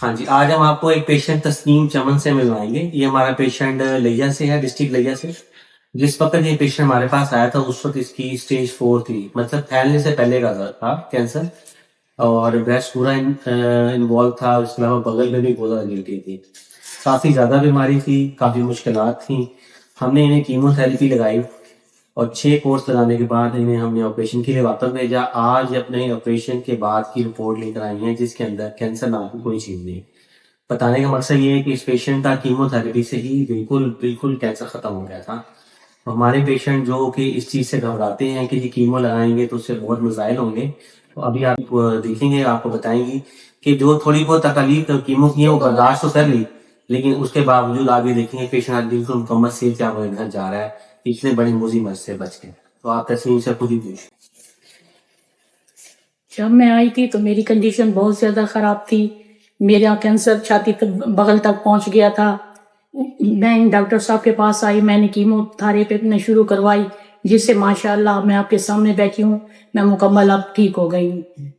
ہاں جی، آج ہم آپ کو ایک پیشنٹ تسنیم چمن سے ملوائیں گے. یہ ہمارا پیشنٹ لیا سے ہے، ڈسٹرکٹ لیا سے. جس وقت یہ پیشنٹ ہمارے پاس آیا تھا اس وقت اس کی اسٹیج 4 تھی، مطلب پھیلنے سے پہلے کا تھا کینسر، اور بریسٹ پورا انوالو تھا. اس کے علاوہ بغل میں بھی گودا گلٹی تھی. کافی زیادہ بیماری تھی، کافی مشکلات تھیں. ہم نے انہیں کیمو تھراپی لگائی اور 6 کورس لگانے کے بعد انہیں ہم نے آپریشن کے لیے واپس بھیجا. آج اپنے آپریشن کے بعد کی رپورٹ لے کر آئی ہیں جس کے اندر کینسر نام کی کوئی چیز نہیں. بتانے کا مقصد یہ ہے کہ اس پیشنٹ کا کیمو تھراپی سے ہی بالکل کینسر ختم ہو گیا تھا. ہمارے پیشنٹ جو کہ اس چیز سے گھبراتے ہیں کہ یہ کیمو لگائیں گے تو اس سے بہت مسائل ہوں گے، تو ابھی آپ دیکھیں گے، آپ کو بتائیں گی کہ جو تھوڑی بہت تکالیف کیمو کی ہے وہ برداشت تو کر لی، لیکن اس کے باوجود آگے دیکھیں گے پیشنٹ آج بالکل مکمل صحت سے آپ کے گھر جا رہا ہے اتنے بڑی مصیبت سے بچ کے. تو آپ تسلیم سے خود ہی دیکھیں. جب میں آئی تھی تو میری کنڈیشن بہت زیادہ خراب تھی. میرا کینسر چھاتی تک بغل تک پہنچ گیا تھا. میں ڈاکٹر صاحب کے پاس آئی، میں نے کیمو تھراپی اپنے شروع کروائی، جس سے ماشاءاللہ میں آپ کے سامنے بیٹھی ہوں، میں مکمل اب ٹھیک ہو گئی ہوں.